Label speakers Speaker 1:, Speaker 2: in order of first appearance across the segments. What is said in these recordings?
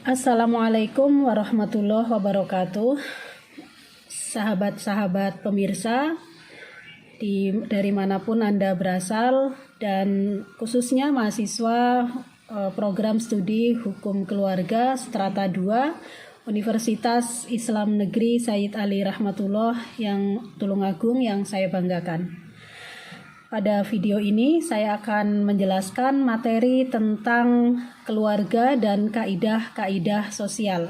Speaker 1: Assalamualaikum warahmatullahi wabarakatuh. Sahabat-sahabat pemirsa dari manapun Anda berasal, dan khususnya mahasiswa program studi Hukum Keluarga Strata 2 Universitas Islam Negeri Sayyid Ali Rahmatullah yang Tulungagung yang saya banggakan. Pada video ini saya akan menjelaskan materi tentang keluarga dan kaidah-kaidah sosial.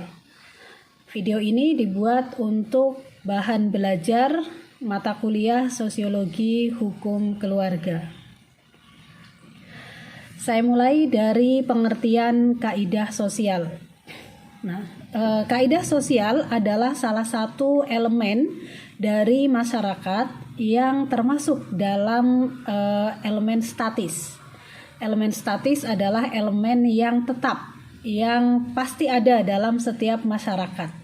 Speaker 1: Video ini dibuat untuk bahan belajar mata kuliah Sosiologi Hukum Keluarga. Saya mulai dari pengertian kaidah sosial. Kaidah sosial adalah salah satu elemen dari masyarakat yang termasuk dalam elemen statis. Elemen statis adalah elemen yang tetap, yang pasti ada dalam setiap masyarakat.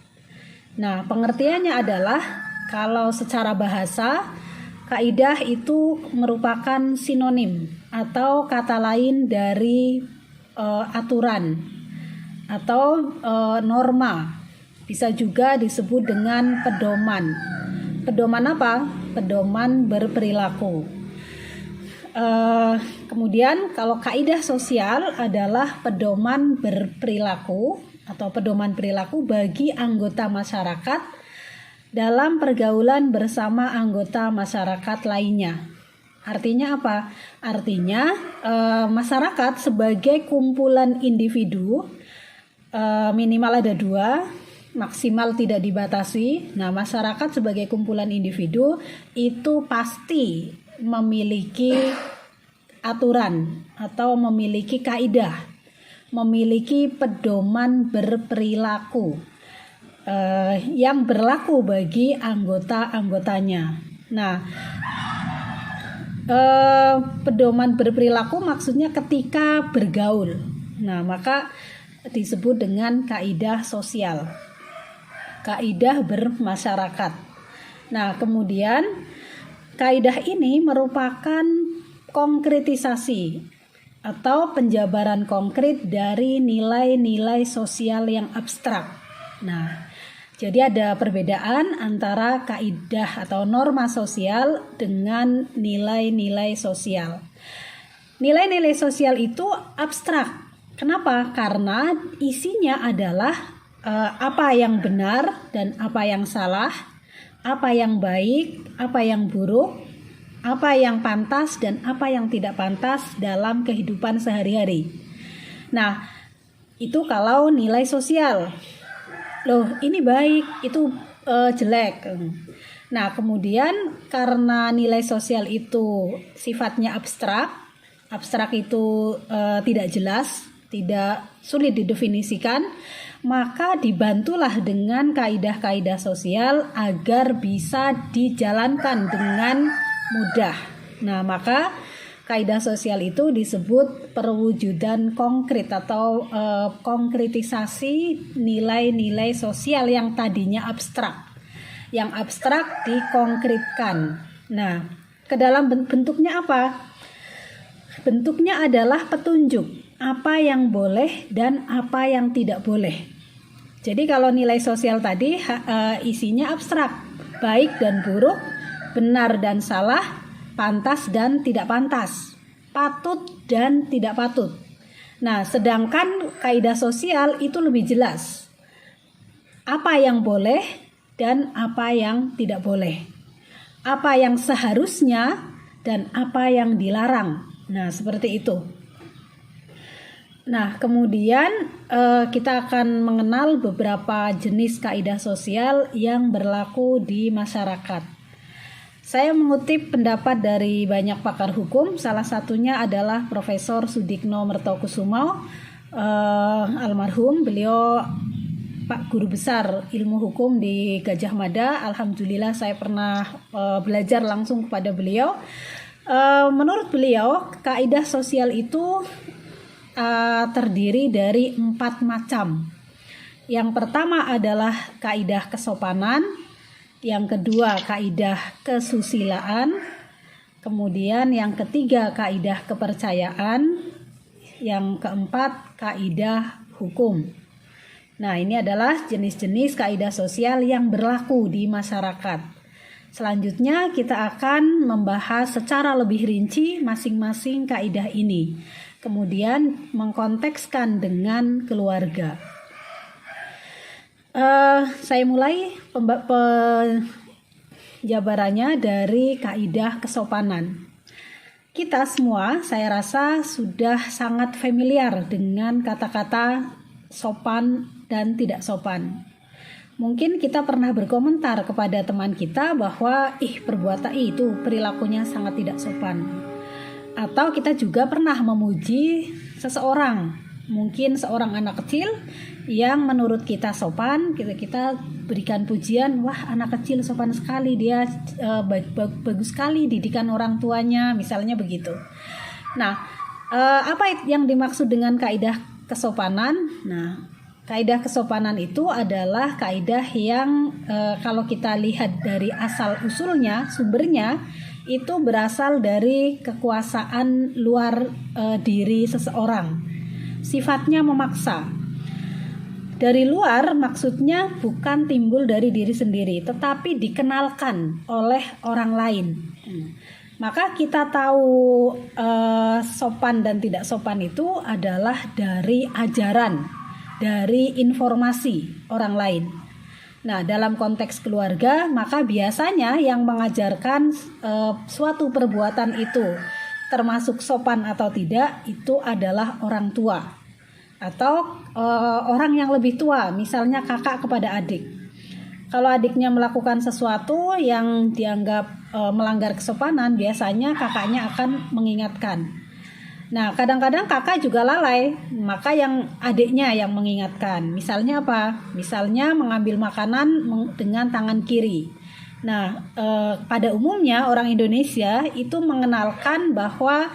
Speaker 1: Nah, pengertiannya adalah kalau secara bahasa, kaidah itu merupakan sinonim atau kata lain dari aturan atau norma. Bisa juga disebut dengan pedoman. Pedoman apa? Pedoman berperilaku. Kemudian kalau kaidah sosial adalah pedoman berperilaku atau pedoman perilaku bagi anggota masyarakat dalam pergaulan bersama anggota masyarakat lainnya. Artinya apa? Artinya masyarakat sebagai kumpulan individu, minimal ada 2, maksimal tidak dibatasi. Nah, masyarakat sebagai kumpulan individu itu pasti memiliki aturan atau memiliki kaidah, memiliki pedoman berperilaku yang berlaku bagi anggota-anggotanya. Nah, pedoman berperilaku maksudnya ketika bergaul. Nah, maka disebut dengan kaidah sosial, kaidah bermasyarakat. Nah, kemudian kaidah ini merupakan konkretisasi atau penjabaran konkret dari nilai-nilai sosial yang abstrak. Nah, jadi ada perbedaan antara kaidah atau norma sosial dengan nilai-nilai sosial. Nilai-nilai sosial itu abstrak. Kenapa? Karena isinya adalah apa yang benar dan apa yang salah, apa yang baik, apa yang buruk, apa yang pantas dan apa yang tidak pantas dalam kehidupan sehari-hari. Nah, itu kalau nilai sosial. Loh, ini baik, itu jelek. Nah, kemudian karena nilai sosial itu sifatnya abstrak, abstrak itu tidak jelas, tidak sulit didefinisikan, maka dibantulah dengan kaidah-kaidah sosial agar bisa dijalankan dengan mudah. Nah, maka kaidah sosial itu disebut perwujudan konkret atau konkretisasi nilai-nilai sosial yang tadinya abstrak. Yang abstrak dikonkretkan. Nah, ke dalam bentuknya apa? Bentuknya adalah petunjuk apa yang boleh dan apa yang tidak boleh. Jadi kalau nilai sosial tadi isinya abstrak, baik dan buruk, benar dan salah, pantas dan tidak pantas, patut dan tidak patut. Nah, sedangkan kaidah sosial itu lebih jelas. Apa yang boleh dan apa yang tidak boleh. Apa yang seharusnya dan apa yang dilarang. Nah, seperti itu. Nah, kemudian kita akan mengenal beberapa jenis kaidah sosial yang berlaku di masyarakat. Saya mengutip pendapat dari banyak pakar hukum, salah satunya adalah Profesor Sudikno Mertokusumo, almarhum. Beliau Pak Guru Besar Ilmu Hukum di Gajah Mada. Alhamdulillah saya pernah belajar langsung kepada beliau. Menurut beliau, kaidah sosial itu terdiri dari 4 macam. Yang pertama adalah kaidah kesopanan, yang kedua kaidah kesusilaan, kemudian yang ketiga kaidah kepercayaan, yang keempat kaidah hukum. Nah, ini adalah jenis-jenis kaidah sosial yang berlaku di masyarakat. Selanjutnya kita akan membahas secara lebih rinci masing-masing kaidah ini. Kemudian mengkontekskan dengan keluarga. Saya mulai penjabarannya dari kaidah kesopanan. Kita semua, saya rasa, sudah sangat familiar dengan kata-kata sopan dan tidak sopan. Mungkin kita pernah berkomentar kepada teman kita bahwa perbuatan itu perilakunya sangat tidak sopan. Atau kita juga pernah memuji seseorang, mungkin seorang anak kecil yang menurut kita sopan, kita berikan pujian, wah anak kecil sopan sekali, dia bagus sekali didikan orang tuanya, misalnya begitu. Nah, apa yang dimaksud dengan kaidah kesopanan? Nah, kaidah kesopanan itu adalah kaidah yang kalau kita lihat dari asal usulnya, sumbernya itu berasal dari kekuasaan luar diri seseorang. Sifatnya memaksa. Dari luar maksudnya bukan timbul dari diri sendiri, tetapi dikenalkan oleh orang lain. Maka kita tahu sopan dan tidak sopan itu adalah dari ajaran, dari informasi orang lain. Nah, dalam konteks keluarga, maka biasanya yang mengajarkan suatu perbuatan itu termasuk sopan atau tidak itu adalah orang tua atau orang yang lebih tua, misalnya kakak kepada adik. Kalau adiknya melakukan sesuatu yang dianggap melanggar kesopanan, biasanya kakaknya akan mengingatkan. Nah, kadang-kadang kakak juga lalai, maka yang adiknya yang mengingatkan. Misalnya apa? Misalnya mengambil makanan dengan tangan kiri. Nah, pada umumnya orang Indonesia itu mengenalkan bahwa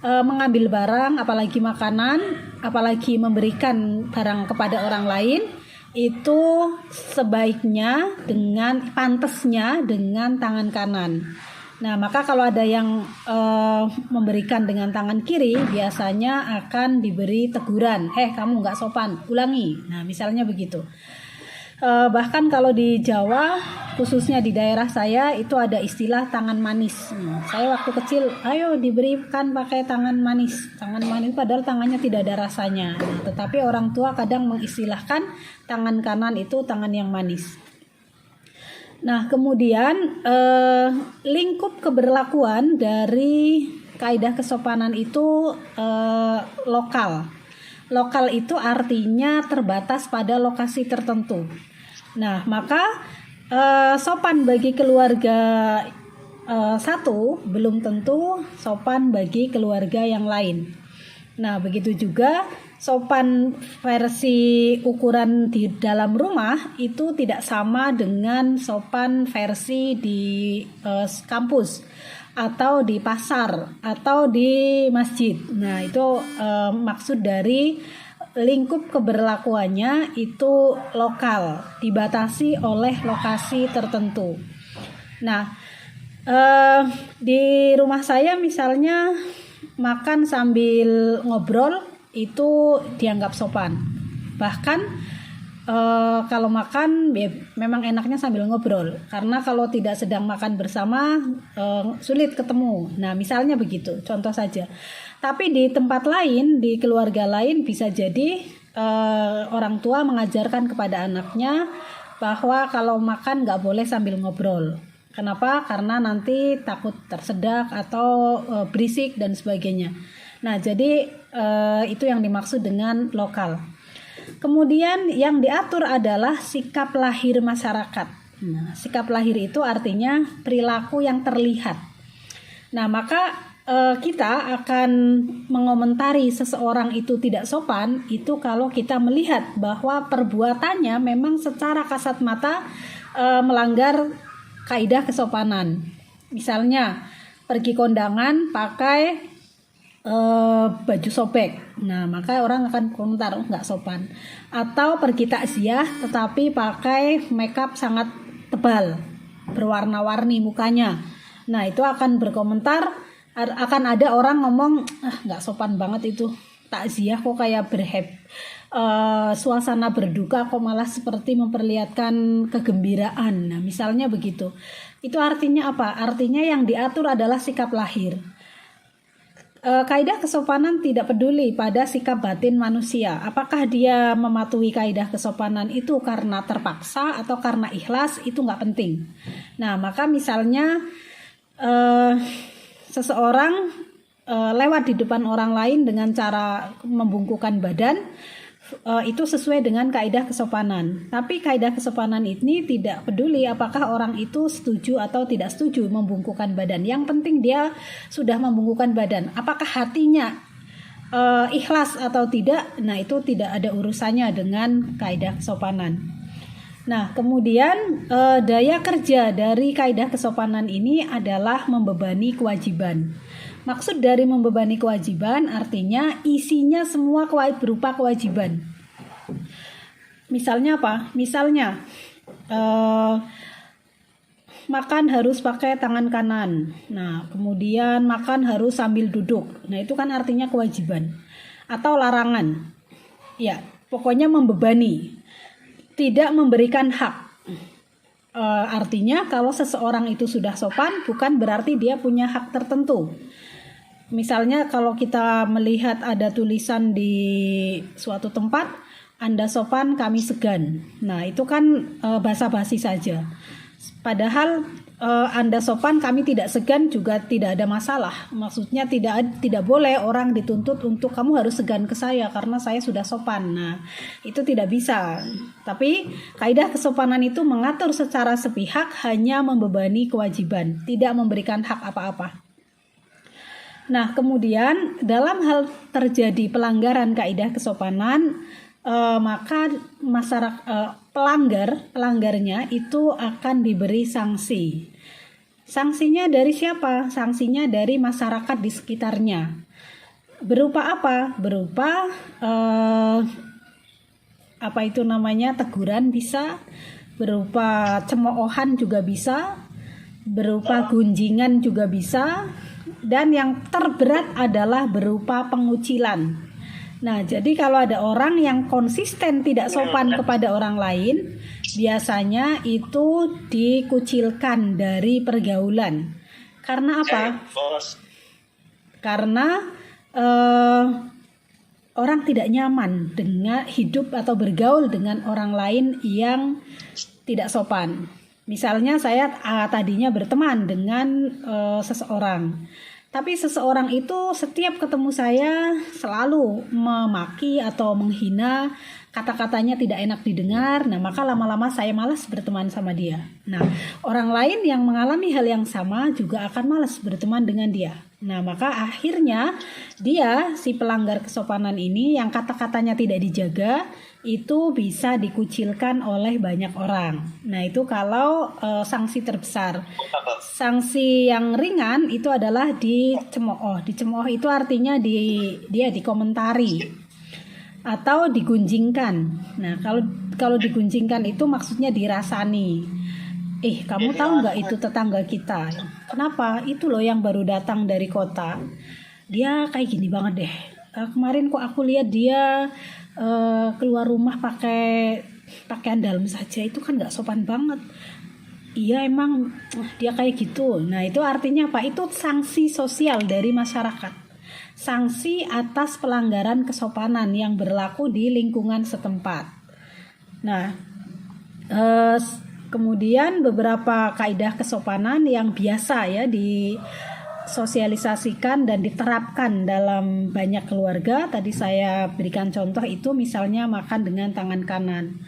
Speaker 1: mengambil barang, apalagi makanan, apalagi memberikan barang kepada orang lain, itu sebaiknya pantasnya dengan tangan kanan. Nah, maka kalau ada yang memberikan dengan tangan kiri, biasanya akan diberi teguran, kamu nggak sopan, ulangi. Nah, misalnya begitu. Bahkan kalau di Jawa, khususnya di daerah saya, itu ada istilah tangan manis. Saya waktu kecil, ayo diberikan pakai tangan manis. Tangan manis padahal tangannya tidak ada rasanya. Nah, tetapi orang tua kadang mengistilahkan tangan kanan itu tangan yang manis. Nah, kemudian lingkup keberlakuan dari kaidah kesopanan itu lokal. Lokal itu artinya terbatas pada lokasi tertentu. Nah, maka sopan bagi keluarga satu belum tentu sopan bagi keluarga yang lain. Nah, begitu juga sopan versi ukuran di dalam rumah itu tidak sama dengan sopan versi di kampus atau di pasar atau di masjid. Nah, itu maksud dari lingkup keberlakuannya itu lokal, dibatasi oleh lokasi tertentu. Nah, di rumah saya misalnya makan sambil ngobrol itu dianggap sopan. Bahkan kalau makan memang enaknya sambil ngobrol, karena kalau tidak sedang makan bersama sulit ketemu. Nah, misalnya begitu, contoh saja. Tapi di tempat lain, di keluarga lain bisa jadi orang tua mengajarkan kepada anaknya bahwa kalau makan nggak boleh sambil ngobrol. Kenapa? Karena nanti takut tersedak atau berisik dan sebagainya. Nah, jadi itu yang dimaksud dengan lokal. Kemudian yang diatur adalah sikap lahir masyarakat. Nah, sikap lahir itu artinya perilaku yang terlihat. Nah, maka kita akan mengomentari seseorang itu tidak sopan itu kalau kita melihat bahwa perbuatannya memang secara kasat mata melanggar kaidah kesopanan. Misalnya pergi kondangan pakai baju sobek. Nah, maka orang akan komentar nggak sopan. Atau pergi takziah tetapi pakai makeup sangat tebal, berwarna-warni mukanya. Nah, itu akan berkomentar, akan ada orang ngomong nggak sopan banget itu takziah kok kayak suasana berduka kok malah seperti memperlihatkan kegembiraan. Nah, misalnya begitu. Itu artinya apa? Artinya yang diatur adalah sikap lahir. Kaidah kesopanan tidak peduli pada sikap batin manusia. Apakah dia mematuhi kaidah kesopanan itu karena terpaksa atau karena ikhlas, itu nggak penting. Nah, maka misalnya seseorang lewat di depan orang lain dengan cara membungkukkan badan, itu sesuai dengan kaidah kesopanan. Tapi kaidah kesopanan ini tidak peduli apakah orang itu setuju atau tidak setuju membungkukkan badan. Yang penting dia sudah membungkukkan badan. Apakah hatinya ikhlas atau tidak? Nah, itu tidak ada urusannya dengan kaidah kesopanan. Nah, kemudian daya kerja dari kaidah kesopanan ini adalah membebani kewajiban. Maksud dari membebani kewajiban artinya isinya semua berupa kewajiban. Misalnya apa? Misalnya makan harus pakai tangan kanan. Nah, kemudian makan harus sambil duduk. Nah, itu kan artinya kewajiban atau larangan. Ya, pokoknya membebani, tidak memberikan hak. Artinya kalau seseorang itu sudah sopan, bukan berarti dia punya hak tertentu. Misalnya kalau kita melihat ada tulisan di suatu tempat, Anda sopan, kami segan. Nah, itu kan basa-basi saja. Padahal Anda sopan, kami tidak segan juga tidak ada masalah. Maksudnya tidak boleh orang dituntut untuk kamu harus segan ke saya karena saya sudah sopan. Nah, itu tidak bisa. Tapi kaidah kesopanan itu mengatur secara sepihak, hanya membebani kewajiban, tidak memberikan hak apa-apa. Nah, kemudian dalam hal terjadi pelanggaran kaidah kesopanan, maka masyarakat pelanggarnya itu akan diberi sanksi. Sanksinya dari siapa? Sanksinya dari masyarakat di sekitarnya. Berupa apa? Berupa teguran bisa, berupa cemoohan juga bisa, berupa gunjingan juga bisa. Dan yang terberat adalah berupa pengucilan. Nah, jadi kalau ada orang yang konsisten tidak sopan kepada orang lain, biasanya itu dikucilkan dari pergaulan. Karena apa? Karena orang tidak nyaman dengan hidup atau bergaul dengan orang lain yang tidak sopan. Misalnya saya tadinya berteman dengan seseorang, tapi seseorang itu setiap ketemu saya selalu memaki atau menghina, kata-katanya tidak enak didengar. Nah, maka lama-lama saya malas berteman sama dia. Nah, orang lain yang mengalami hal yang sama juga akan malas berteman dengan dia. Nah, maka akhirnya dia, si pelanggar kesopanan ini yang kata-katanya tidak dijaga, itu bisa dikucilkan oleh banyak orang. Nah, itu kalau sanksi terbesar. Sanksi yang ringan itu adalah dicemooh. Dicemooh itu artinya dia dikomentari atau digunjingkan. Nah, kalau digunjingkan itu maksudnya dirasani. Kamu tahu nggak itu tetangga kita? Kenapa? Itu loh yang baru datang dari kota. Dia kayak gini banget deh. Kemarin kok aku lihat dia keluar rumah pakai pakaian dalam saja, itu kan nggak sopan banget. Iya, emang dia kayak gitu. Nah, itu artinya apa? Itu sanksi sosial dari masyarakat. Sanksi atas pelanggaran kesopanan yang berlaku di lingkungan setempat. Nah, kemudian beberapa kaidah kesopanan yang biasa ya disosialisasikan dan diterapkan dalam banyak keluarga. Tadi saya berikan contoh itu, misalnya makan dengan tangan kanan.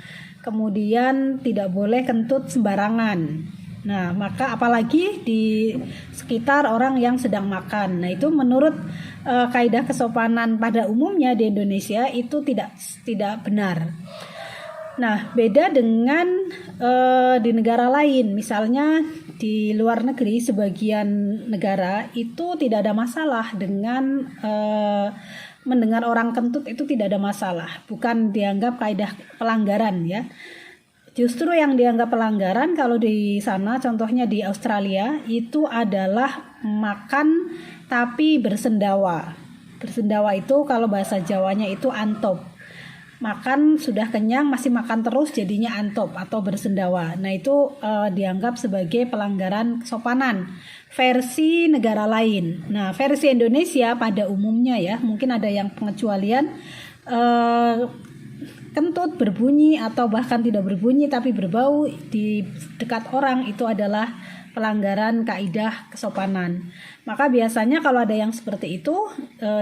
Speaker 1: Kemudian tidak boleh kentut sembarangan. Nah, maka apalagi di sekitar orang yang sedang makan. Nah, itu menurut kaidah kesopanan pada umumnya di Indonesia itu tidak benar. Nah, beda dengan di negara lain. Misalnya di luar negeri, sebagian negara itu tidak ada masalah dengan mendengar orang kentut, itu tidak ada masalah. Bukan dianggap kaidah pelanggaran ya. Justru yang dianggap pelanggaran kalau di sana, contohnya di Australia, itu adalah makan tapi bersendawa. Bersendawa itu kalau bahasa Jawanya itu antop. makan sudah kenyang masih makan terus jadinya antop atau bersendawa. Nah itu dianggap sebagai pelanggaran kesopanan versi negara lain. Nah versi Indonesia pada umumnya ya, mungkin ada yang pengecualian, kentut berbunyi atau bahkan tidak berbunyi tapi berbau di dekat orang itu adalah pelanggaran kaidah kesopanan. Maka biasanya kalau ada yang seperti itu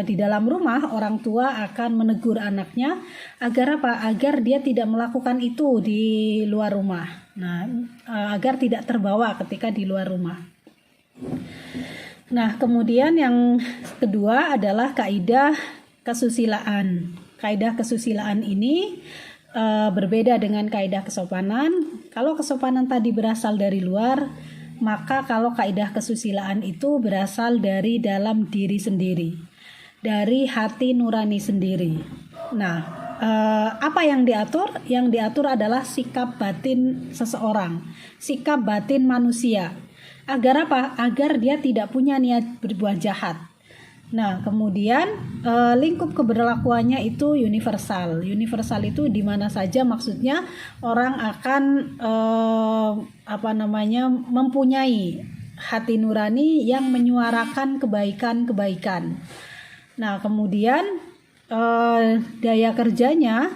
Speaker 1: di dalam rumah, orang tua akan menegur anaknya agar apa? Agar dia tidak melakukan itu di luar rumah. Nah, agar tidak terbawa ketika di luar rumah. Nah, kemudian yang kedua adalah kaidah kesusilaan. Kaidah kesusilaan ini berbeda dengan kaidah kesopanan. Kalau kesopanan tadi berasal dari luar, maka kalau kaidah kesusilaan itu berasal dari dalam diri sendiri, dari hati nurani sendiri. Nah, apa yang diatur? Yang diatur adalah sikap batin seseorang, sikap batin manusia. Agar apa? Agar dia tidak punya niat berbuat jahat. Nah, kemudian lingkup keberlakuannya itu universal. Universal itu di mana saja, maksudnya orang akan mempunyai hati nurani yang menyuarakan kebaikan-kebaikan. Nah, kemudian daya kerjanya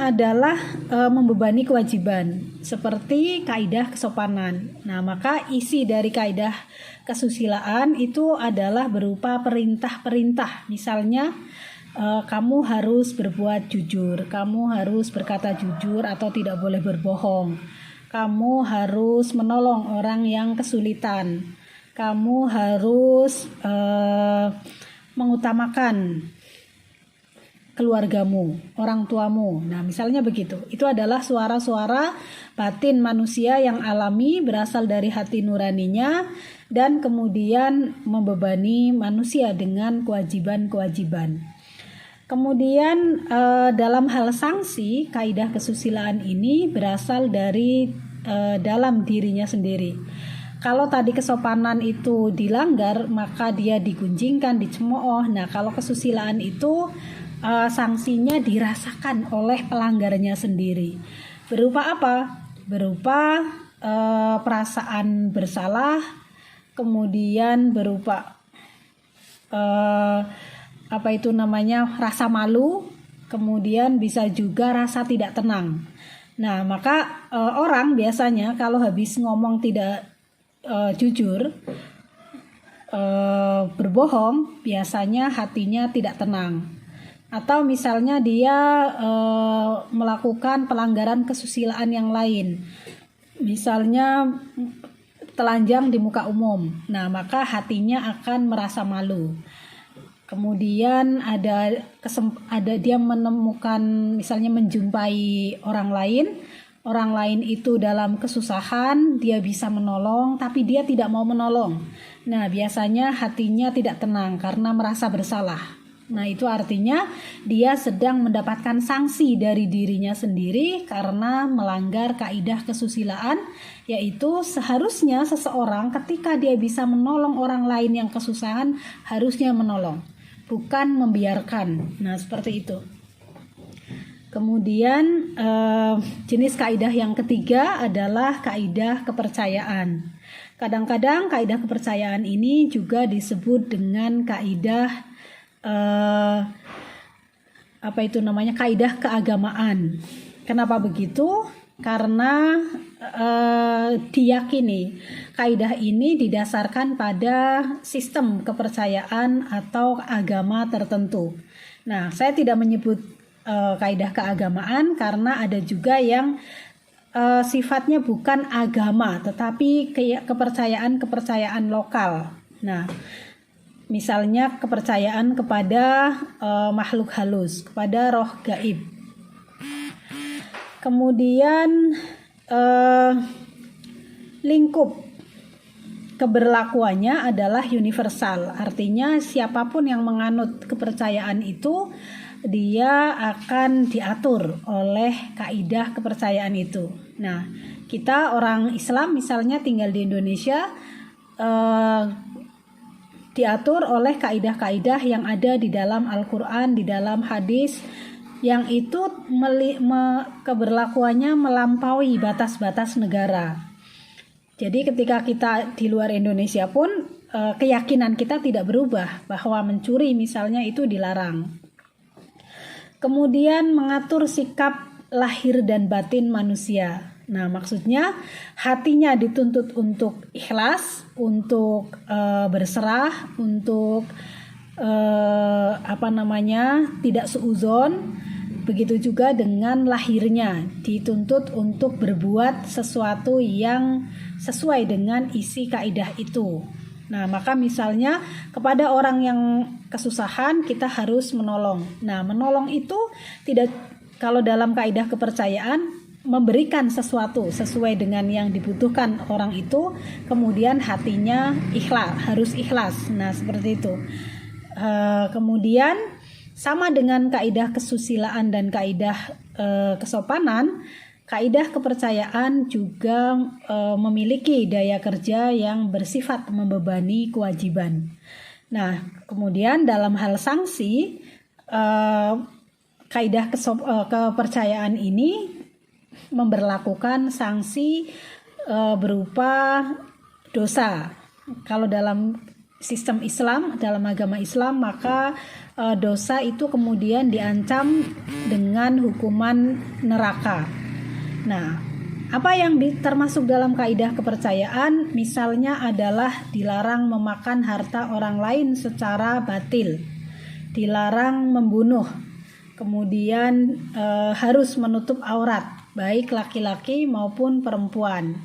Speaker 1: adalah membebani kewajiban seperti kaidah kesopanan. Nah, maka isi dari kaidah kesusilaan itu adalah berupa perintah-perintah. Misalnya kamu harus berbuat jujur, kamu harus berkata jujur atau tidak boleh berbohong. Kamu harus menolong orang yang kesulitan. Kamu harus mengutamakan keluargamu, orang tuamu. Nah, misalnya begitu. Itu adalah suara-suara batin manusia yang alami, berasal dari hati nuraninya, dan kemudian membebani manusia dengan kewajiban-kewajiban. Kemudian dalam hal sanksi, kaidah kesusilaan ini berasal dari dalam dirinya sendiri. Kalau tadi kesopanan itu dilanggar, maka dia digunjingkan, dicemooh. Nah, kalau kesusilaan itu sanksinya dirasakan oleh pelanggarnya sendiri. Berupa apa? Berupa perasaan bersalah, kemudian berupa rasa malu, kemudian bisa juga rasa tidak tenang. Nah, maka orang biasanya kalau habis ngomong tidak jujur, berbohong, biasanya hatinya tidak tenang. Atau misalnya dia melakukan pelanggaran kesusilaan yang lain, misalnya telanjang di muka umum. Nah, maka hatinya akan merasa malu. Kemudian ada dia menemukan, misalnya menjumpai orang lain itu dalam kesusahan, dia bisa menolong tapi dia tidak mau menolong. Nah, biasanya hatinya tidak tenang karena merasa bersalah. Nah, itu artinya dia sedang mendapatkan sanksi dari dirinya sendiri karena melanggar kaidah kesusilaan, yaitu seharusnya seseorang ketika dia bisa menolong orang lain yang kesusahan, harusnya menolong, bukan membiarkan. Nah, seperti itu. Kemudian jenis kaidah yang ketiga adalah kaidah kepercayaan. Kadang-kadang kaidah kepercayaan ini juga disebut dengan kaidah kaidah keagamaan. Kenapa begitu? Karena diyakini kaidah ini didasarkan pada sistem kepercayaan atau agama tertentu. Nah, saya tidak menyebut kaidah keagamaan karena ada juga yang sifatnya bukan agama tetapi kepercayaan lokal. Nah, misalnya kepercayaan kepada makhluk halus, kepada roh gaib. Kemudian lingkup keberlakuannya adalah universal. Artinya siapapun yang menganut kepercayaan itu, dia akan diatur oleh kaidah kepercayaan itu. Nah, kita orang Islam misalnya tinggal di Indonesia, diatur oleh kaidah-kaidah yang ada di dalam Al-Quran, di dalam hadis, yang itu keberlakuannya melampaui batas-batas negara. Jadi ketika kita di luar Indonesia pun keyakinan kita tidak berubah bahwa mencuri misalnya itu dilarang. Kemudian mengatur sikap lahir dan batin manusia. Nah, maksudnya hatinya dituntut untuk ikhlas, untuk berserah, untuk tidak suudzon. Begitu juga dengan lahirnya, dituntut untuk berbuat sesuatu yang sesuai dengan isi kaidah itu. Nah, maka misalnya kepada orang yang kesusahan kita harus menolong. Nah, menolong itu tidak, kalau dalam kaidah kepercayaan, memberikan sesuatu sesuai dengan yang dibutuhkan orang itu, kemudian hatinya harus ikhlas. Nah, seperti itu. Kemudian sama dengan kaidah kesusilaan dan kaidah kesopanan, kaidah kepercayaan juga memiliki daya kerja yang bersifat membebani kewajiban. Nah, kemudian dalam hal sanksi, kaidah kepercayaan ini memberlakukan sanksi berupa dosa. Kalau dalam sistem Islam, dalam agama Islam, maka dosa itu kemudian diancam dengan hukuman neraka. Nah, apa yang termasuk dalam kaidah kepercayaan misalnya adalah dilarang memakan harta orang lain secara batil, dilarang membunuh, kemudian harus menutup aurat baik laki-laki maupun perempuan.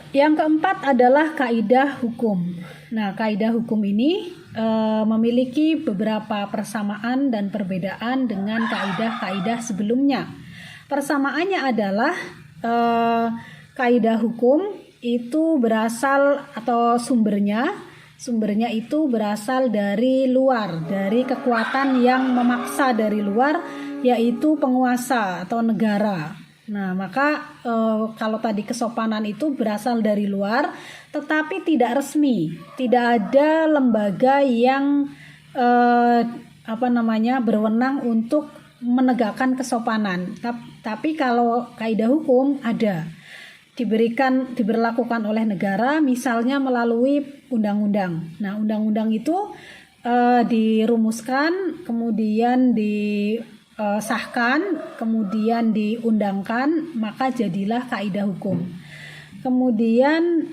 Speaker 1: Yang keempat adalah kaidah hukum. Nah, kaidah hukum ini memiliki beberapa persamaan dan perbedaan dengan kaidah-kaidah sebelumnya. Persamaannya adalah kaidah hukum itu berasal atau sumbernya itu berasal dari luar, dari kekuatan yang memaksa dari luar, yaitu penguasa atau negara. Nah, maka kalau tadi kesopanan itu berasal dari luar, tetapi tidak resmi, tidak ada lembaga yang berwenang untuk menegakkan kesopanan. Tapi kalau kaidah hukum ada, diberlakukan oleh negara, misalnya melalui undang-undang. Nah, undang-undang itu dirumuskan, kemudian disahkan, kemudian diundangkan, maka jadilah kaidah hukum. Kemudian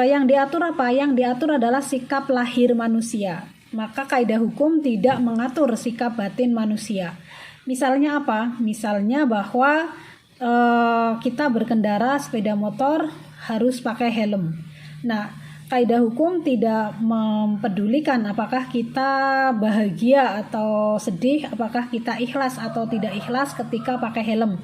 Speaker 1: yang diatur apa? Yang diatur adalah sikap lahir manusia. Maka kaidah hukum tidak mengatur sikap batin manusia. Misalnya apa? Misalnya bahwa kita berkendara sepeda motor harus pakai helm. Nah, kaidah hukum tidak mempedulikan apakah kita bahagia atau sedih, apakah kita ikhlas atau tidak ikhlas ketika pakai helm.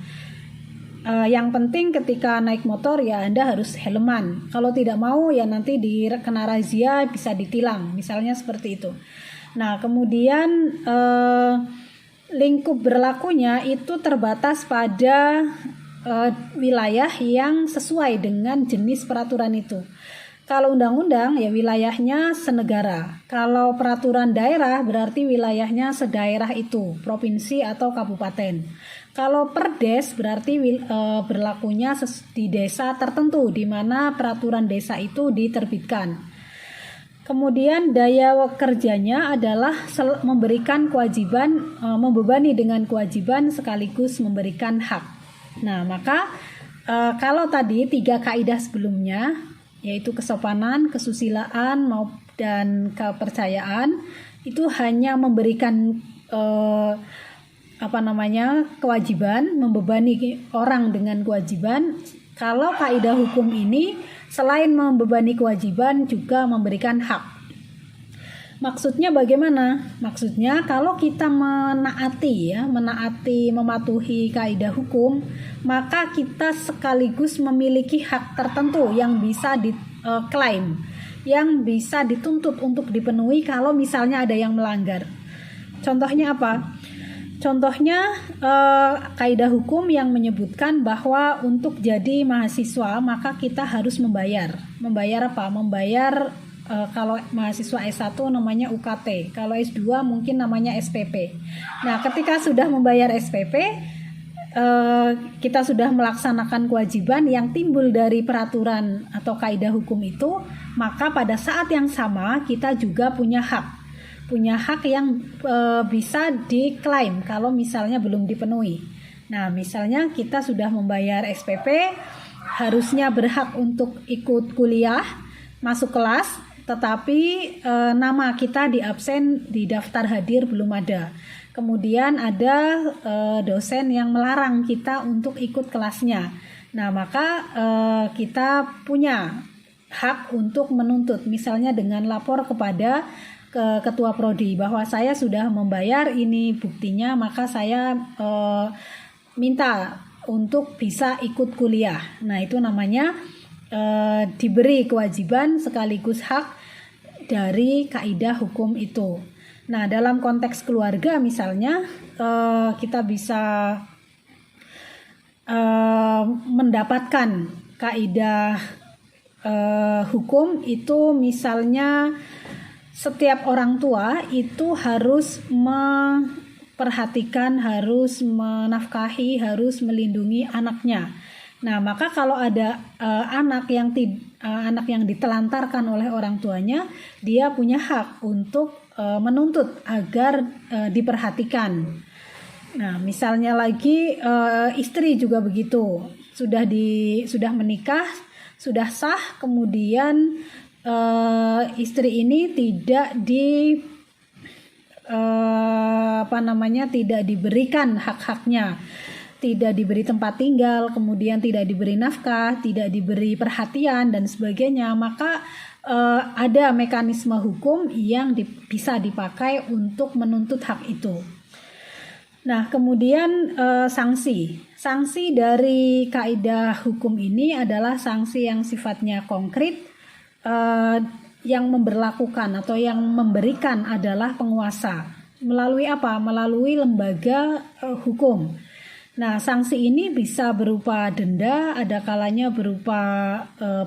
Speaker 1: Yang penting ketika naik motor ya Anda harus helman. Kalau tidak mau ya nanti kena razia, bisa ditilang, misalnya seperti itu. Nah, kemudian lingkup berlakunya itu terbatas pada wilayah yang sesuai dengan jenis peraturan itu. Kalau undang-undang ya wilayahnya senegara. Kalau peraturan daerah berarti wilayahnya sedaerah itu, provinsi atau kabupaten. Kalau perdes berarti berlakunya di desa tertentu di mana peraturan desa itu diterbitkan. Kemudian daya kerjanya adalah memberikan kewajiban, membebani dengan kewajiban sekaligus memberikan hak. Nah, maka kalau tadi 3 kaidah sebelumnya, yaitu kesopanan, kesusilaan, dan kepercayaan, itu hanya memberikan kewajiban, membebani orang dengan kewajiban. Kalau kaidah hukum ini selain membebani kewajiban juga memberikan hak. Maksudnya bagaimana? Maksudnya kalau kita mematuhi kaidah hukum, maka kita sekaligus memiliki hak tertentu yang bisa diklaim, yang bisa dituntut untuk dipenuhi kalau misalnya ada yang melanggar. Contohnya apa? Contohnya kaidah hukum yang menyebutkan bahwa untuk jadi mahasiswa maka kita harus membayar. Membayar apa? Membayar kalau mahasiswa S1 namanya UKT, kalau S2 mungkin namanya SPP. Nah, ketika sudah membayar SPP, kita sudah melaksanakan kewajiban yang timbul dari peraturan atau kaidah hukum itu, maka pada saat yang sama kita juga punya hak yang bisa diklaim kalau misalnya belum dipenuhi. Nah, misalnya kita sudah membayar SPP, harusnya berhak untuk ikut kuliah, masuk kelas, tetapi nama kita di absen di daftar hadir belum ada. Kemudian ada dosen yang melarang kita untuk ikut kelasnya. Nah, maka kita punya hak untuk menuntut, misalnya dengan lapor kepada ketua prodi bahwa saya sudah membayar, ini buktinya, maka saya minta untuk bisa ikut kuliah. Nah, itu namanya diberi kewajiban sekaligus hak dari kaidah hukum itu. Nah, dalam konteks keluarga misalnya kita bisa mendapatkan kaidah hukum itu, misalnya setiap orang tua itu harus memperhatikan, harus menafkahi, harus melindungi anaknya. Nah, maka kalau ada anak yang ditelantarkan oleh orang tuanya, dia punya hak untuk menuntut agar diperhatikan. Nah, misalnya lagi istri juga begitu, sudah menikah, sudah sah, kemudian istri ini tidak tidak diberikan hak-haknya, tidak diberi tempat tinggal, kemudian tidak diberi nafkah, tidak diberi perhatian dan sebagainya, maka ada mekanisme hukum yang bisa dipakai untuk menuntut hak itu. Nah, kemudian sanksi dari kaidah hukum ini adalah sanksi yang sifatnya konkret, yang memberlakukan atau yang memberikan adalah penguasa. Melalui apa? Melalui lembaga hukum. Nah, sanksi ini bisa berupa denda, ada kalanya berupa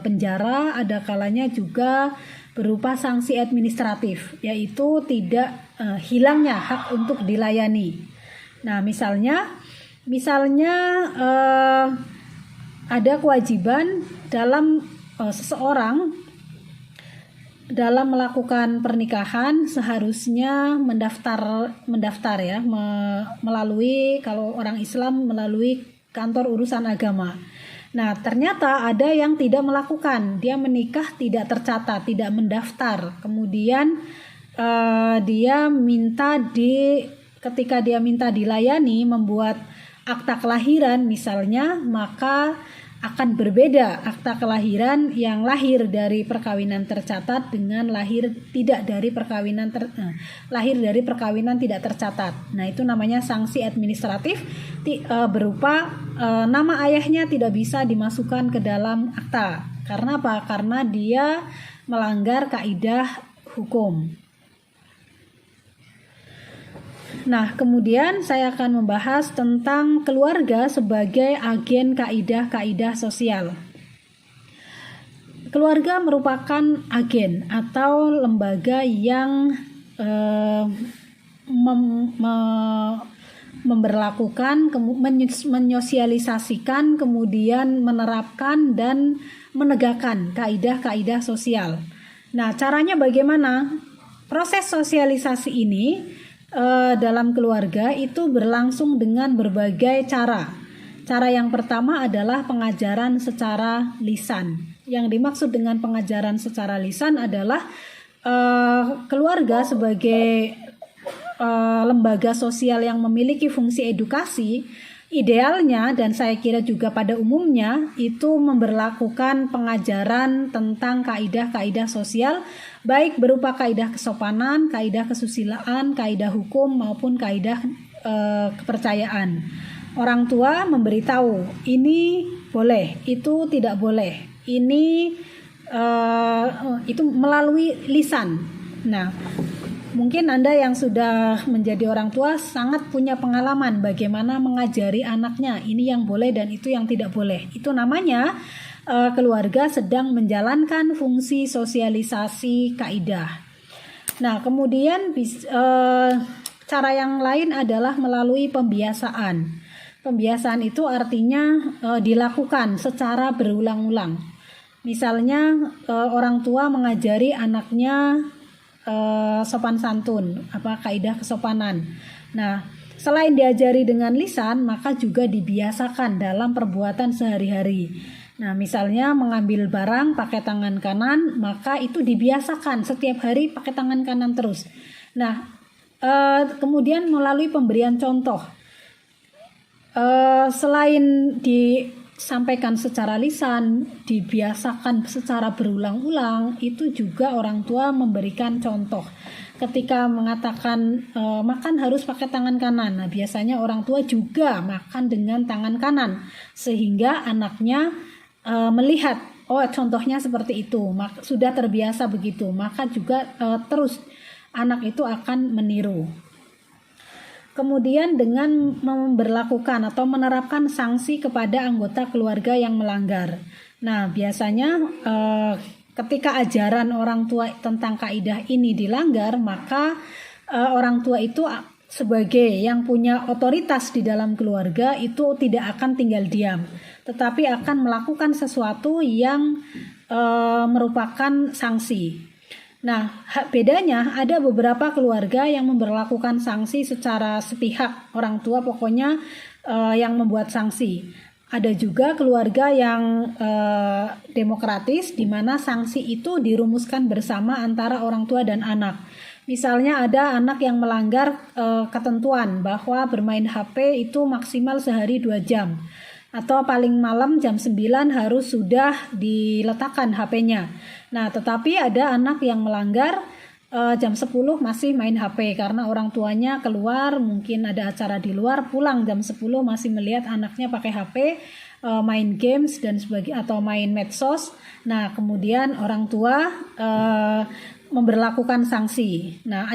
Speaker 1: penjara, ada kalanya juga berupa sanksi administratif, yaitu tidak hilangnya hak untuk dilayani. Nah, misalnya ada kewajiban dalam seseorang dalam melakukan pernikahan seharusnya mendaftar ya, melalui, kalau orang Islam melalui kantor urusan agama. Nah, ternyata ada yang tidak melakukan, dia menikah tidak tercatat, tidak mendaftar. Kemudian dia minta ketika dia minta dilayani membuat akta kelahiran misalnya, maka akan berbeda akta kelahiran yang lahir dari perkawinan tercatat dengan lahir dari perkawinan tidak tercatat. Nah, itu namanya sanksi administratif, berupa nama ayahnya tidak bisa dimasukkan ke dalam akta. Karena apa? Karena dia melanggar kaidah hukum. Nah, kemudian saya akan membahas tentang keluarga sebagai agen kaidah-kaidah sosial. Keluarga merupakan agen atau lembaga yang memberlakukan, menyosialisasikan, kemudian menerapkan dan menegakkan kaidah-kaidah sosial. Nah, caranya bagaimana? Proses sosialisasi ini dalam keluarga itu berlangsung dengan berbagai cara. Cara yang pertama adalah pengajaran secara lisan. Yang dimaksud dengan pengajaran secara lisan adalah keluarga sebagai lembaga sosial yang memiliki fungsi edukasi, idealnya dan saya kira juga pada umumnya itu memberlakukan pengajaran tentang kaidah-kaidah sosial, baik berupa kaidah kesopanan, kaidah kesusilaan, kaidah hukum maupun kaidah kepercayaan. Orang tua memberitahu ini boleh, itu tidak boleh, ini itu melalui lisan. Nah, Mungkin Anda yang sudah menjadi orang tua sangat punya pengalaman bagaimana mengajari anaknya ini yang boleh dan itu yang tidak boleh. Itu namanya keluarga sedang menjalankan fungsi sosialisasi kaidah. Nah, kemudian cara yang lain adalah melalui pembiasaan. Pembiasaan itu artinya dilakukan secara berulang-ulang. Misalnya orang tua mengajari anaknya sopan santun, kaidah kesopanan. Nah, selain diajari dengan lisan, maka juga dibiasakan dalam perbuatan sehari-hari. Nah, misalnya mengambil barang pakai tangan kanan, maka itu dibiasakan setiap hari pakai tangan kanan terus. Nah, kemudian melalui pemberian contoh, selain disampaikan secara lisan, dibiasakan secara berulang-ulang, itu juga orang tua memberikan contoh. Ketika mengatakan makan harus pakai tangan kanan, nah biasanya orang tua juga makan dengan tangan kanan, sehingga anaknya melihat, oh contohnya seperti itu, sudah terbiasa begitu, maka juga terus anak itu akan meniru. Kemudian dengan memberlakukan atau menerapkan sanksi kepada anggota keluarga yang melanggar. Nah, biasanya ketika ajaran orang tua tentang kaidah ini dilanggar, maka orang tua itu sebagai yang punya otoritas di dalam keluarga itu tidak akan tinggal diam, tetapi akan melakukan sesuatu yang merupakan sanksi. Nah, bedanya ada beberapa keluarga yang memberlakukan sanksi secara sepihak, orang tua pokoknya yang membuat sanksi. Ada juga keluarga yang demokratis, di mana sanksi itu dirumuskan bersama antara orang tua dan anak. Misalnya ada anak yang melanggar ketentuan bahwa bermain HP itu maksimal sehari 2 jam. Atau paling malam jam 9 harus sudah diletakkan HP-nya. Nah, tetapi ada anak yang melanggar jam 10 masih main HP karena orang tuanya keluar, mungkin ada acara di luar, pulang jam 10 masih melihat anaknya pakai HP, main games dan sebagainya atau main medsos. Nah, kemudian orang tua memberlakukan sanksi. Nah,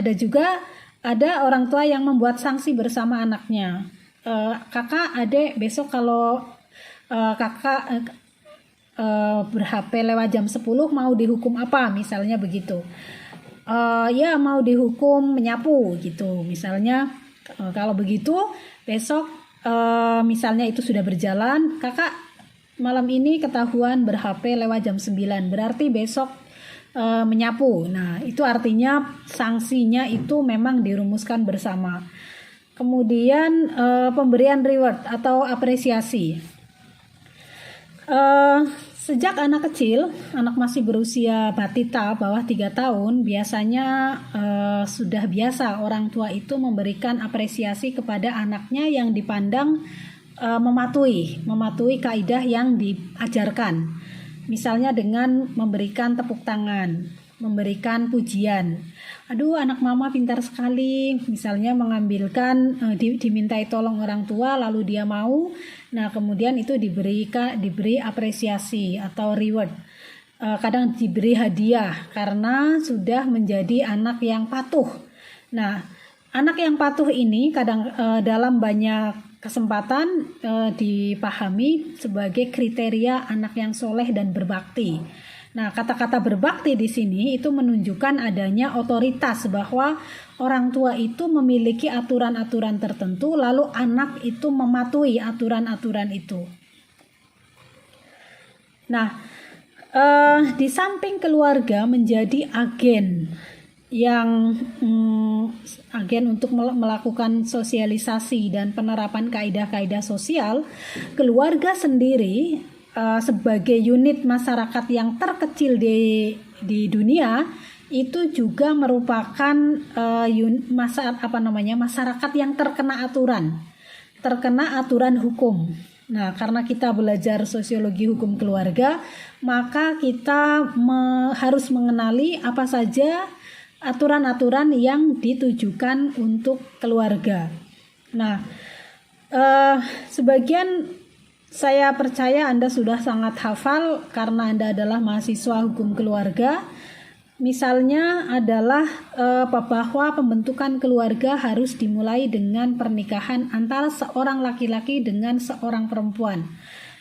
Speaker 1: ada orang tua yang membuat sanksi bersama anaknya. Kakak, adek, besok kalau kakak ber-HP lewat jam 10 mau dihukum apa, misalnya begitu. Ya mau dihukum menyapu gitu, misalnya. Kalau begitu besok misalnya itu sudah berjalan, kakak malam ini ketahuan ber-HP lewat jam 9, berarti besok menyapu. Nah, itu artinya sanksinya itu memang dirumuskan bersama. Kemudian pemberian reward atau apresiasi. Sejak anak kecil, anak masih berusia batita bawah 3 tahun, biasanya sudah biasa orang tua itu memberikan apresiasi kepada anaknya yang dipandang mematuhi kaidah yang diajarkan. Misalnya dengan memberikan tepuk tangan, memberikan pujian. Aduh, anak mama pintar sekali, misalnya mengambilkan dimintai tolong orang tua lalu dia mau. Nah, kemudian itu diberi apresiasi atau reward. Kadang diberi hadiah karena sudah menjadi anak yang patuh. Nah, anak yang patuh ini kadang dalam banyak kesempatan dipahami sebagai kriteria anak yang soleh dan berbakti. Nah, kata-kata berbakti di sini itu menunjukkan adanya otoritas bahwa orang tua itu memiliki aturan-aturan tertentu, lalu anak itu mematuhi aturan-aturan itu. Nah, di samping keluarga menjadi agen untuk melakukan sosialisasi dan penerapan kaidah-kaidah sosial, keluarga sendiri sebagai unit masyarakat yang terkecil di dunia itu juga merupakan masyarakat yang terkena aturan hukum. Nah, karena kita belajar sosiologi hukum keluarga, maka kita harus mengenali apa saja aturan-aturan yang ditujukan untuk keluarga. Nah, sebagian saya percaya Anda sudah sangat hafal karena Anda adalah mahasiswa hukum keluarga. misalnya adalah bahwa pembentukan keluarga harus dimulai dengan pernikahan antara seorang laki-laki dengan seorang perempuan.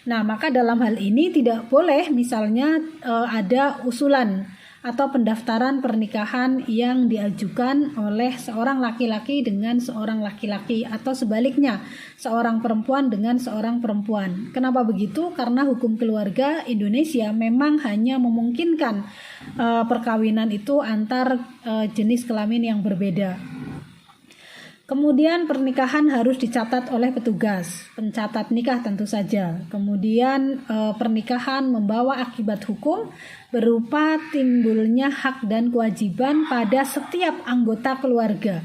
Speaker 1: Nah, maka dalam hal ini tidak boleh misalnya ada usulan atau pendaftaran pernikahan yang diajukan oleh seorang laki-laki dengan seorang laki-laki atau sebaliknya seorang perempuan dengan seorang perempuan. Kenapa begitu? Karena hukum keluarga Indonesia memang hanya memungkinkan perkawinan itu antar jenis kelamin yang berbeda. Kemudian pernikahan harus dicatat oleh petugas, pencatat nikah tentu saja. Kemudian pernikahan membawa akibat hukum berupa timbulnya hak dan kewajiban pada setiap anggota keluarga.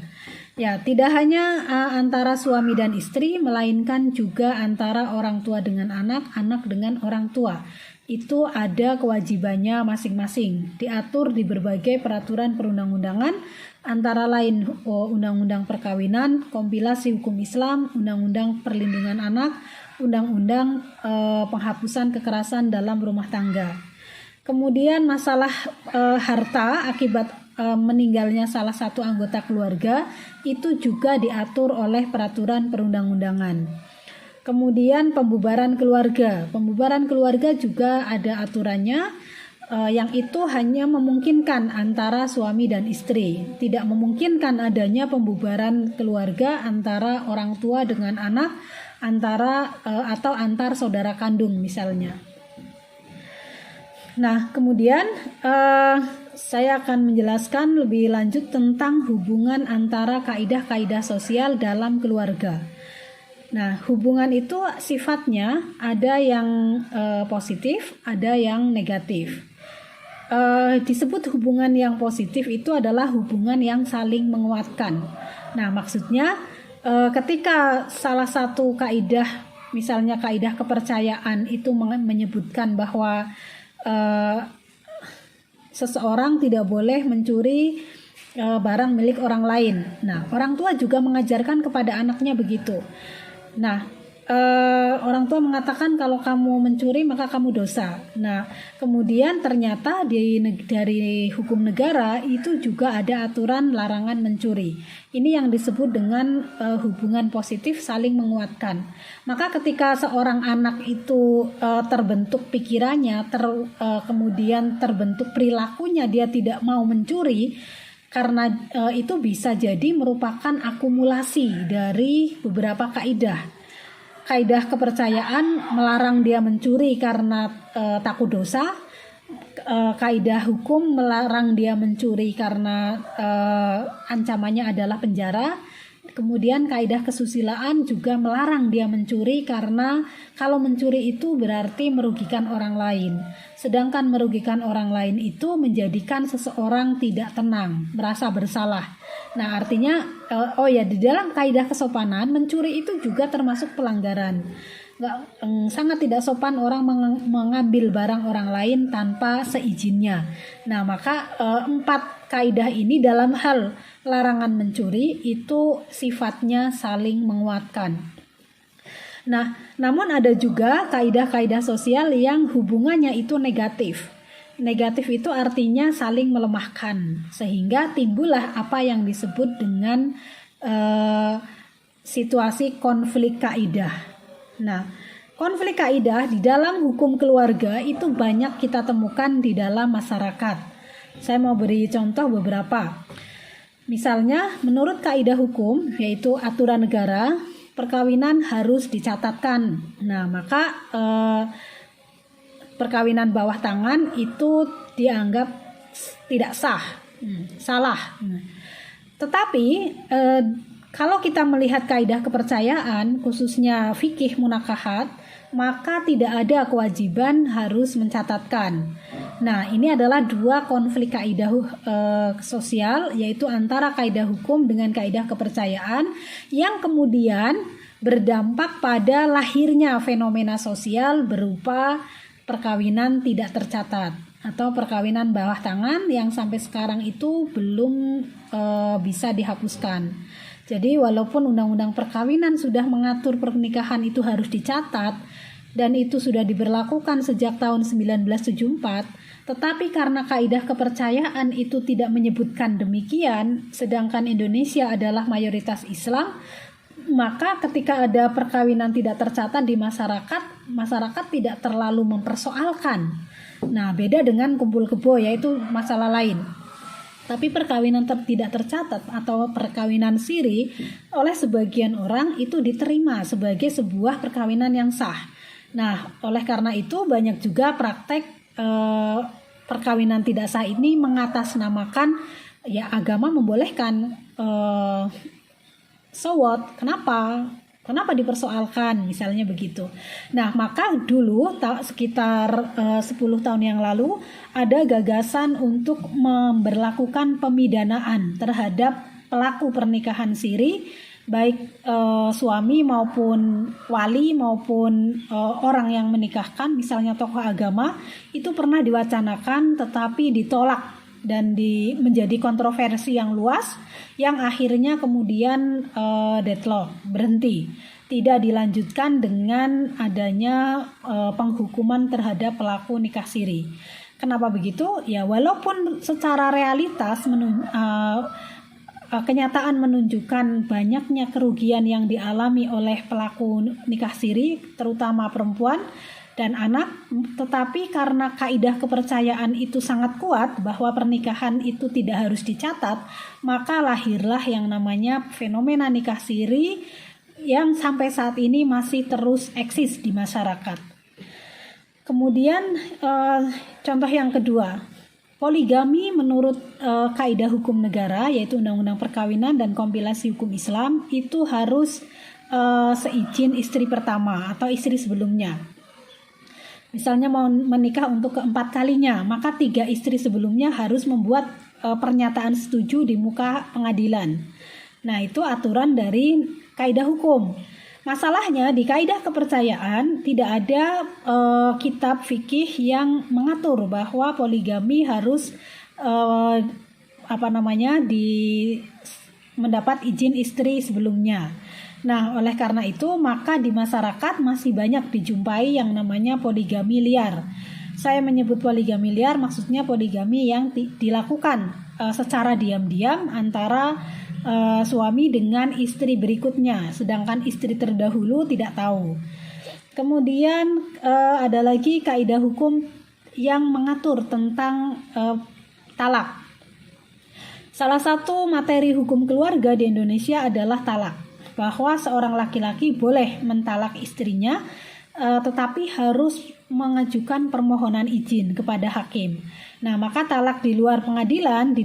Speaker 1: Ya, tidak hanya antara suami dan istri, melainkan juga antara orang tua dengan anak, anak dengan orang tua. Itu ada kewajibannya masing-masing, diatur di berbagai peraturan perundang-undangan, antara lain Undang-Undang Perkawinan, Kompilasi Hukum Islam, Undang-Undang Perlindungan Anak, Undang-Undang Penghapusan Kekerasan dalam Rumah Tangga. Kemudian masalah harta akibat meninggalnya salah satu anggota keluarga itu juga diatur oleh peraturan perundang-undangan. Kemudian pembubaran keluarga juga ada aturannya, yang itu hanya memungkinkan antara suami dan istri, tidak memungkinkan adanya pembubaran keluarga antara orang tua dengan anak, atau antar saudara kandung misalnya. Nah, kemudian saya akan menjelaskan lebih lanjut tentang hubungan antara kaidah-kaidah sosial dalam keluarga. Nah, hubungan itu sifatnya ada yang positif, ada yang negatif. Disebut hubungan yang positif itu adalah hubungan yang saling menguatkan. Nah, maksudnya ketika salah satu kaidah, misalnya kaidah kepercayaan itu menyebutkan bahwa seseorang tidak boleh mencuri barang milik orang lain. Nah, orang tua juga mengajarkan kepada anaknya begitu. Nah, orang tua mengatakan kalau kamu mencuri maka kamu dosa. Nah, kemudian ternyata dari hukum negara itu juga ada aturan larangan mencuri. Ini yang disebut dengan hubungan positif saling menguatkan. Maka ketika seorang anak itu terbentuk pikirannya, kemudian terbentuk perilakunya, dia tidak mau mencuri, karena itu bisa jadi merupakan akumulasi dari beberapa kaidah. Kaidah kepercayaan melarang dia mencuri karena takut dosa. Kaidah hukum melarang dia mencuri karena ancamannya adalah penjara. Kemudian kaidah kesusilaan juga melarang dia mencuri karena kalau mencuri itu berarti merugikan orang lain. Sedangkan merugikan orang lain itu menjadikan seseorang tidak tenang, merasa bersalah. Nah, artinya di dalam kaidah kesopanan mencuri itu juga termasuk pelanggaran. Sangat tidak sopan orang mengambil barang orang lain tanpa seizinnya. Nah, maka 4 kaidah ini dalam hal larangan mencuri itu sifatnya saling menguatkan. Nah, namun ada juga kaidah-kaidah sosial yang hubungannya itu negatif. Negatif itu artinya saling melemahkan, sehingga timbullah apa yang disebut dengan situasi konflik kaidah. Nah, konflik kaidah di dalam hukum keluarga itu banyak kita temukan di dalam masyarakat. Saya mau beri contoh beberapa. Misalnya, menurut kaidah hukum, yaitu aturan negara, perkawinan harus dicatatkan. Nah, maka perkawinan bawah tangan itu dianggap tidak sah, salah. Tetapi kalau kita melihat kaidah kepercayaan, khususnya fikih munakahat, maka tidak ada kewajiban harus mencatatkan. Nah, ini adalah 2 konflik kaidah sosial, yaitu antara kaidah hukum dengan kaidah kepercayaan, yang kemudian berdampak pada lahirnya fenomena sosial berupa perkawinan tidak tercatat atau perkawinan bawah tangan yang sampai sekarang itu belum bisa dihapuskan. Jadi walaupun undang-undang perkawinan sudah mengatur pernikahan itu harus dicatat dan itu sudah diberlakukan sejak tahun 1974, Tetapi karena kaidah kepercayaan itu tidak menyebutkan demikian, sedangkan Indonesia adalah mayoritas Islam, maka ketika ada perkawinan tidak tercatat di masyarakat, masyarakat tidak terlalu mempersoalkan. Nah, beda dengan kumpul kebo, yaitu masalah lain. Tapi perkawinan tidak tercatat atau perkawinan siri oleh sebagian orang itu diterima sebagai sebuah perkawinan yang sah. Nah, oleh karena itu banyak juga praktek perkawinan tidak sah ini mengatasnamakan ya agama membolehkan. So what? Kenapa dipersoalkan misalnya begitu. Nah, maka dulu sekitar 10 tahun yang lalu ada gagasan untuk memberlakukan pemidanaan terhadap pelaku pernikahan siri, baik suami maupun wali maupun orang yang menikahkan, misalnya tokoh agama, itu pernah diwacanakan tetapi ditolak dan menjadi kontroversi yang luas yang akhirnya kemudian deadlock, berhenti, tidak dilanjutkan dengan adanya penghukuman terhadap pelaku nikah siri. Kenapa begitu? Ya walaupun secara realitas kenyataan menunjukkan banyaknya kerugian yang dialami oleh pelaku nikah siri, terutama perempuan dan anak, tetapi karena kaidah kepercayaan itu sangat kuat bahwa pernikahan itu tidak harus dicatat, maka lahirlah yang namanya fenomena nikah siri yang sampai saat ini masih terus eksis di masyarakat. Kemudian contoh yang kedua, poligami menurut kaidah hukum negara, yaitu Undang-Undang Perkawinan dan Kompilasi Hukum Islam, itu harus seizin istri pertama atau istri sebelumnya. Misalnya mau menikah untuk keempat kalinya, maka 3 istri sebelumnya harus membuat pernyataan setuju di muka pengadilan. Nah, itu aturan dari kaidah hukum. Masalahnya di kaidah kepercayaan tidak ada kitab fikih yang mengatur bahwa poligami harus mendapat izin istri sebelumnya. Nah, oleh karena itu maka di masyarakat masih banyak dijumpai yang namanya poligami liar. Saya menyebut poligami liar maksudnya poligami yang dilakukan secara diam-diam antara suami dengan istri berikutnya, sedangkan istri terdahulu tidak tahu. Kemudian ada lagi kaidah hukum yang mengatur tentang talak. Salah satu materi hukum keluarga di Indonesia adalah talak, bahwa seorang laki-laki boleh mentalak istrinya, tetapi harus mengajukan permohonan izin kepada hakim. Nah, maka talak di luar pengadilan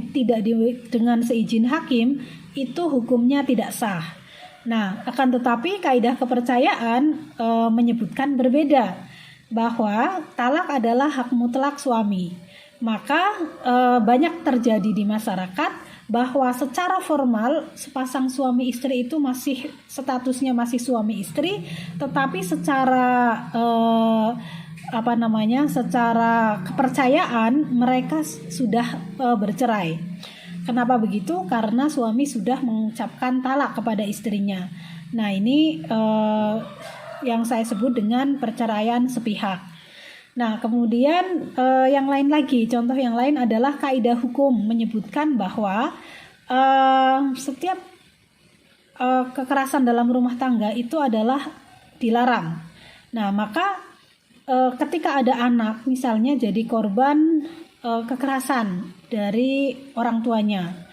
Speaker 1: dengan seizin hakim itu hukumnya tidak sah. Nah, akan tetapi kaidah kepercayaan menyebutkan berbeda, bahwa talak adalah hak mutlak suami. Maka banyak terjadi di masyarakat bahwa secara formal sepasang suami istri itu masih statusnya masih suami istri, tetapi secara secara kepercayaan mereka sudah bercerai. Kenapa begitu? Karena suami sudah mengucapkan talak kepada istrinya. Nah, ini yang saya sebut dengan perceraian sepihak. Nah, kemudian yang lain lagi, contoh yang lain adalah kaidah hukum menyebutkan bahwa setiap kekerasan dalam rumah tangga itu adalah dilarang. Nah, maka ketika ada anak misalnya jadi korban kekerasan dari orang tuanya,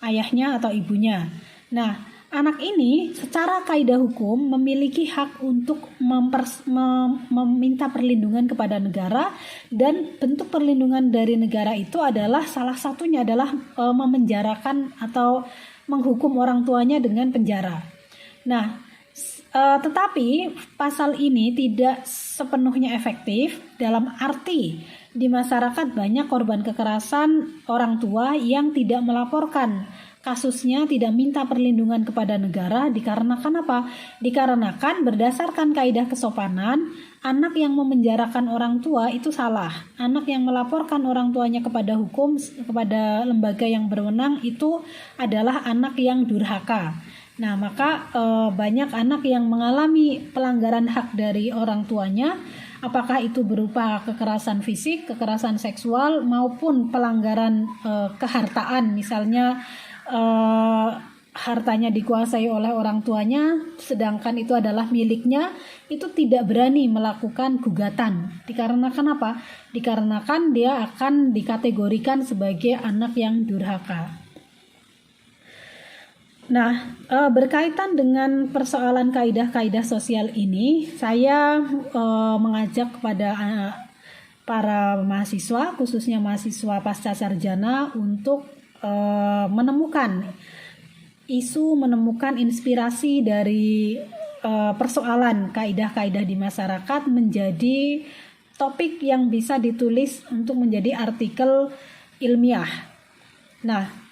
Speaker 1: ayahnya atau ibunya. Nah, anak ini secara kaidah hukum memiliki hak untuk meminta perlindungan kepada negara, dan bentuk perlindungan dari negara itu adalah salah satunya adalah memenjarakan atau menghukum orang tuanya dengan penjara. Nah, tetapi pasal ini tidak sepenuhnya efektif dalam arti di masyarakat banyak korban kekerasan orang tua yang tidak melaporkan kasusnya, tidak minta perlindungan kepada negara. Dikarenakan apa? Dikarenakan berdasarkan kaidah kesopanan, anak yang memenjarakan orang tua itu salah. Anak yang melaporkan orang tuanya kepada hukum, kepada lembaga yang berwenang, itu adalah anak yang durhaka. Nah, maka banyak anak yang mengalami pelanggaran hak dari orang tuanya apakah itu berupa kekerasan fisik, kekerasan seksual maupun pelanggaran kehartaan, misalnya hartanya dikuasai oleh orang tuanya sedangkan itu adalah miliknya, itu tidak berani melakukan gugatan. Dikarenakan apa? Dikarenakan dia akan dikategorikan sebagai anak yang durhaka. Nah, berkaitan dengan persoalan kaidah-kaidah sosial ini, saya mengajak kepada para mahasiswa, khususnya mahasiswa pasca sarjana, untuk menemukan inspirasi dari persoalan kaidah-kaidah di masyarakat menjadi topik yang bisa ditulis untuk menjadi artikel ilmiah. Nah,